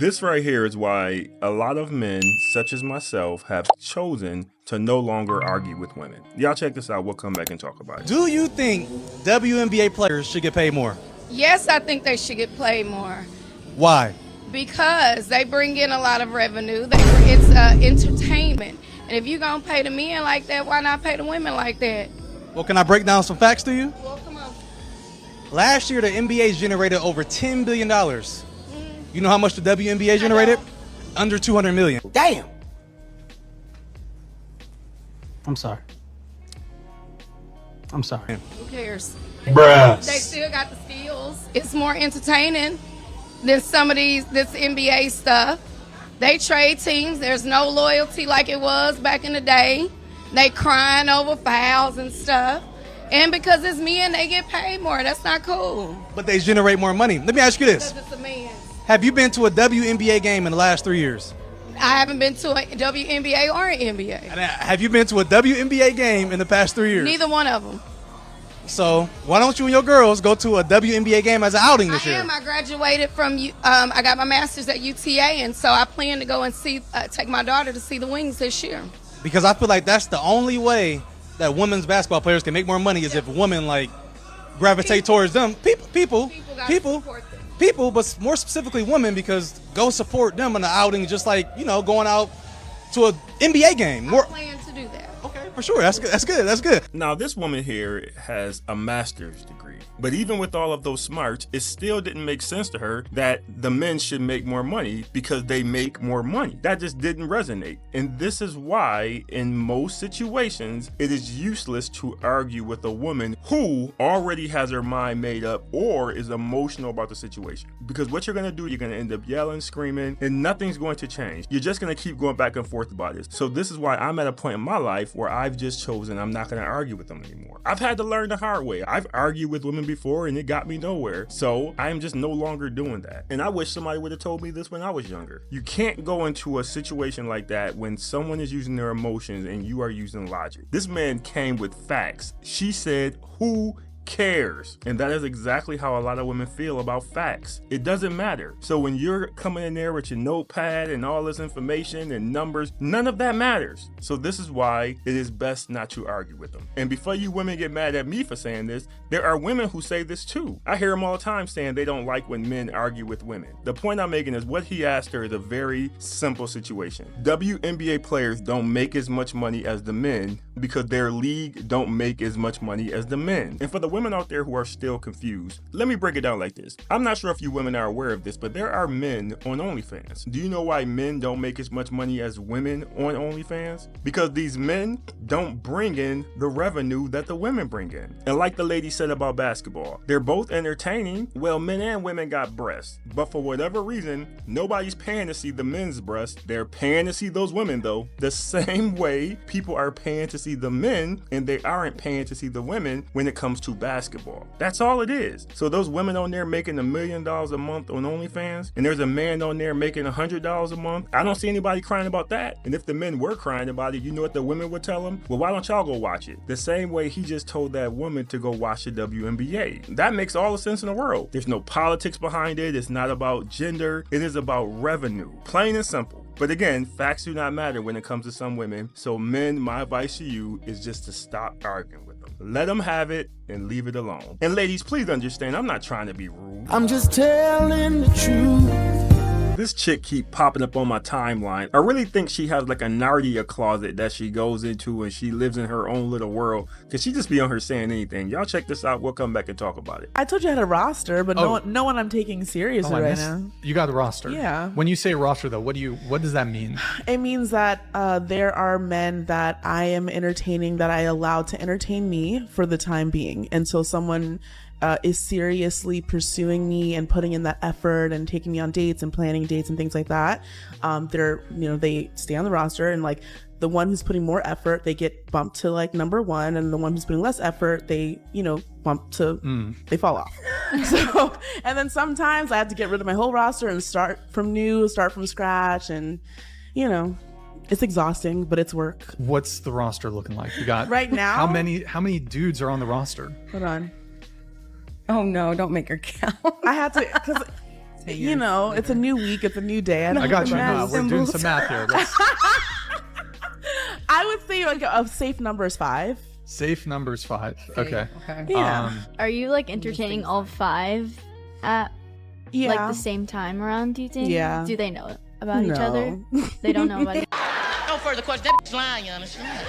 This right here is why a lot of men, such as myself, have chosen to no longer argue with women. Y'all check this out. We'll come back and talk about it. Do you think WNBA players should get paid more? Yes, I think they should get paid more. Why? Because they bring in a lot of revenue. It's entertainment. And if you're going to pay the men like that, why not pay the women like that? Well, can I break down some facts to you? Well, come on. Last year, the NBA generated over $10 billion. You know how much the WNBA generated? Under $200 million. Damn. I'm sorry. Who cares? Bruh. They still got the steals. It's more entertaining than some of this NBA stuff. They trade teams. There's no loyalty like it was back in the day. They crying over fouls and stuff. And because it's men, they get paid more. That's not cool. But they generate more money. Let me ask you this. Because it's a man. Have you been to a WNBA game in the last 3 years? I haven't been to a WNBA or an NBA. And have you been to a WNBA game in the past 3 years? Neither one of them. So why don't you and your girls go to a WNBA game as an outing this year? I graduated from, I got my master's at UTA, and so I plan to go and take my daughter to see the Wings this year. Because I feel like that's the only way that women's basketball players can make more money is if women gravitate towards them. People, but more specifically women, because go support them in the outing, just like, going out to an NBA game. I plan to do that. Okay, for sure. That's good. Now, this woman here has a master's degree, but even with all of those smarts, it still didn't make sense to her that the men should make more money because they make more money. That just didn't resonate. And this is why, in most situations, it is useless to argue with a woman who already has her mind made up or is emotional about the situation. Because what you're going to do, you're going to end up yelling, screaming, and nothing's going to change. You're just going to keep going back and forth about it. So this is why I'm at a point in my life where I've just chosen I'm not going to argue with them anymore. I've had to learn the hard way. I've argued with women before and it got me nowhere. So I am just no longer doing that. And I wish somebody would have told me this when I was younger. You can't go into a situation like that when someone is using their emotions and you are using logic. This man came with facts. She said, who cares? And that is exactly how a lot of women feel about facts. It doesn't matter. So when you're coming in there with your notepad and all this information and numbers, none of that matters. So this is why it is best not to argue with them. And before you women get mad at me for saying this, there are women who say this too. I hear them all the time saying they don't like when men argue with women. The point I'm making is what he asked her is a very simple situation. WNBA players don't make as much money as the men because their league don't make as much money as the men. And for the women out there who are still confused, let me break it down like this. I'm not sure if you women are aware of this, but there are men on OnlyFans. Do you know why men don't make as much money as women on OnlyFans? Because these men don't bring in the revenue that the women bring in. And like the lady said about basketball, they're both entertaining. Well, men and women got breasts, but for whatever reason, nobody's paying to see the men's breasts. They're paying to see those women though, the same way people are paying to see the men and they aren't paying to see the women when it comes to basketball. That's all it is. So those women on there making $1 million a month on OnlyFans, and there's a man on there making $100 a month, I don't see anybody crying about that. And if the men were crying about it, you know what the women would tell them? Well, why don't y'all go watch it? The same way he just told that woman to go watch the WNBA. That makes all the sense in the world. There's no politics behind it. It's not about gender. It is about revenue. Plain and simple. But again, facts do not matter when it comes to some women. So men, my advice to you is just to stop arguing with them. Let them have it and leave it alone. And ladies, please understand, I'm not trying to be rude. I'm just telling the truth. This chick keep popping up on my timeline. I really think she has like a Narnia closet that she goes into and she lives in her own little world, because she just be on her saying anything. Y'all check this out. We'll come back and talk about it. I told you I had a roster, but no one I'm taking seriously right now. You got the roster. Yeah. When you say roster though, what does that mean? It means that there are men that I am entertaining that I allow to entertain me for the time being until someone is seriously pursuing me and putting in that effort and taking me on dates and planning dates and things like that. They stay on the roster, and like the one who's putting more effort, they get bumped to like number one, and the one who's putting less effort, they bump to they fall off. So, and then sometimes I have to get rid of my whole roster and start from scratch, and it's exhausting, but it's work. What's the roster looking like? You got right now? How many dudes are on the roster? Hold on. Oh no, don't make her count. I had to, because You know, it's a new week, it's a new day. I got you. Math No, we're doing some math here. I would say like a safe number is 5. Safe number's 5. Okay. Yeah. Are you like entertaining all 5 at like the same time around, do you think? Yeah. Do they know about each No. other? They don't know about each other. No further question. That bitch lying, you understand?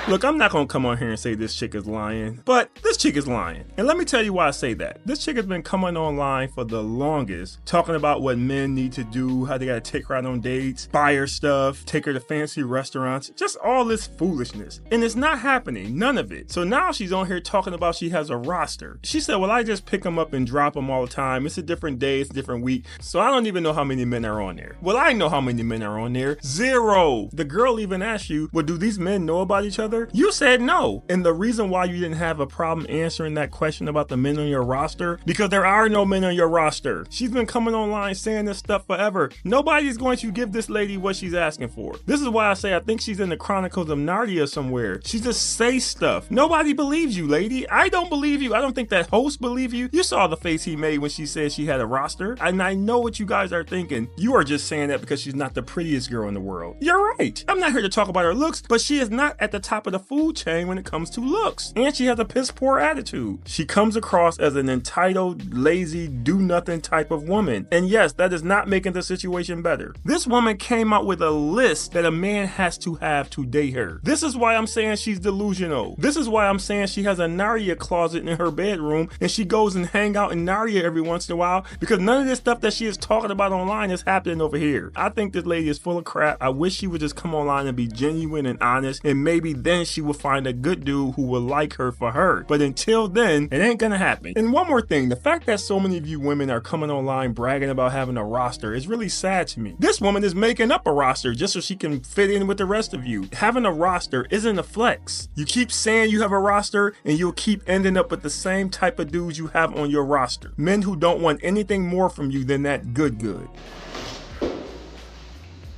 Look, I'm not gonna come on here and say this chick is lying, but this chick is lying. And let me tell you why I say that. This chick has been coming online for the longest, talking about what men need to do, how they gotta take her out on dates, buy her stuff, take her to fancy restaurants, just all this foolishness. And it's not happening, none of it. So now she's on here talking about she has a roster. She said, well, I just pick them up and drop them all the time. It's a different day, it's a different week. So I don't even know how many men are on there. Well, I know how many men are on there. 0. The girl even asked you, well, do these men know about each other? You said no. And the reason why you didn't have a problem answering that question about the men on your roster, because there are no men on your roster. She's been coming online saying this stuff forever. Nobody's going to give this lady what she's asking for. This is why I say I think she's in the Chronicles of Narnia somewhere. She just says stuff. Nobody believes you, lady. I don't believe you. I don't think that host believe you. You saw the face he made when she said she had a roster. And I know what you guys are thinking. You are just saying that because she's not the prettiest girl in the world. You're right. I'm not here to talk about her looks, but she is not at the top of the food chain when it comes to looks. And she has a piss poor attitude. She comes across as an entitled, lazy, do-nothing type of woman. And yes, that is not making the situation better. This woman came out with a list that a man has to have to date her. This is why I'm saying she's delusional. This is why I'm saying she has a Narnia closet in her bedroom and she goes and hang out in Narnia every once in a while because none of this stuff that she is talking about online is happening over here. I think this lady is full of crap. I wish she would just come online and be genuine and honest, and maybe then she will find a good dude who will like her for her. But until then, it ain't gonna happen. And one more thing, the fact that so many of you women are coming online bragging about having a roster is really sad to me. This woman is making up a roster just so she can fit in with the rest of you. Having a roster isn't a flex. You keep saying you have a roster and you'll keep ending up with the same type of dudes you have on your roster. Men who don't want anything more from you than that good. Can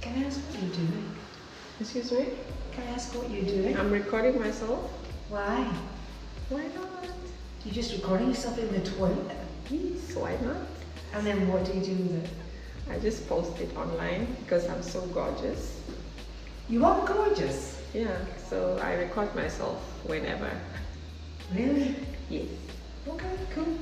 I ask what you're doing? Excuse me? Can I ask what you're doing? I'm recording myself. Why? Why not? You're just recording yourself in the toilet? Yes, why not? And then what do you do with it? I just post it online because I'm so gorgeous. You are gorgeous. Yeah, so I record myself whenever. Really? Yes. Okay, cool.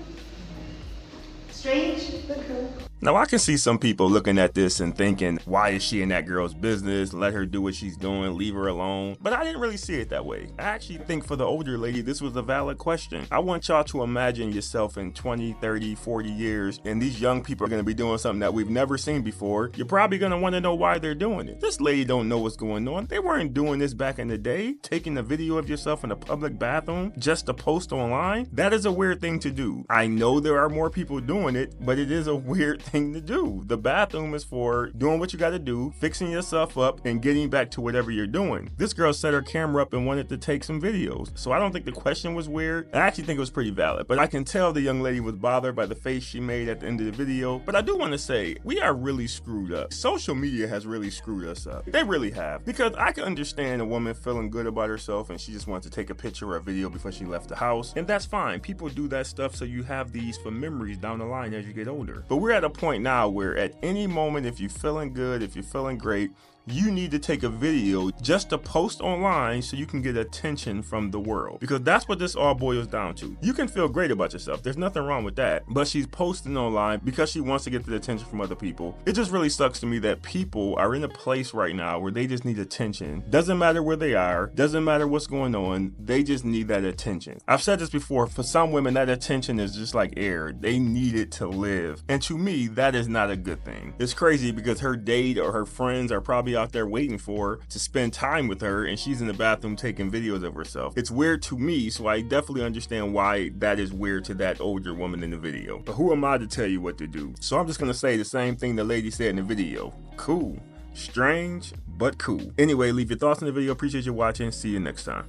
Strange, but cool. Now I can see some people looking at this and thinking, why is she in that girl's business? Let her do what she's doing, leave her alone. But I didn't really see it that way. I actually think for the older lady, this was a valid question. I want y'all to imagine yourself in 20, 30, 40 years, and these young people are gonna be doing something that we've never seen before. You're probably gonna wanna know why they're doing it. This lady don't know what's going on. They weren't doing this back in the day, taking a video of yourself in a public bathroom just to post online. That is a weird thing to do. I know there are more people doing it, but it is a weird thing to do. The bathroom is for doing what you got to do, fixing yourself up, and getting back to whatever you're doing. This girl set her camera up and wanted to take some videos. So I don't think the question was weird. I actually think it was pretty valid, but I can tell the young lady was bothered by the face she made at the end of the video. But I do want to say, we are really screwed up. Social media has really screwed us up. They really have. Because I can understand a woman feeling good about herself and she just wants to take a picture or a video before she left the house. And that's fine. People do that stuff so you have these for memories down the line as you get older. But we're at a point now where at any moment, if you're feeling good, if you're feeling great, you need to take a video just to post online so you can get attention from the world. Because that's what this all boils down to. You can feel great about yourself. There's nothing wrong with that. But she's posting online because she wants to get the attention from other people. It just really sucks to me that people are in a place right now where they just need attention. Doesn't matter where they are. Doesn't matter what's going on. They just need that attention. I've said this before. For some women, that attention is just like air. They need it to live. And to me, that is not a good thing. It's crazy because her date or her friends are probably out there waiting for her to spend time with her and she's in the bathroom taking videos of herself. It's weird to me, so I definitely understand why that is weird to that older woman in the video. But who am I to tell you what to do? So I'm just gonna say the same thing the lady said in the video. Cool. Strange, but cool. Anyway, leave your thoughts in the video. Appreciate you watching. See you next time.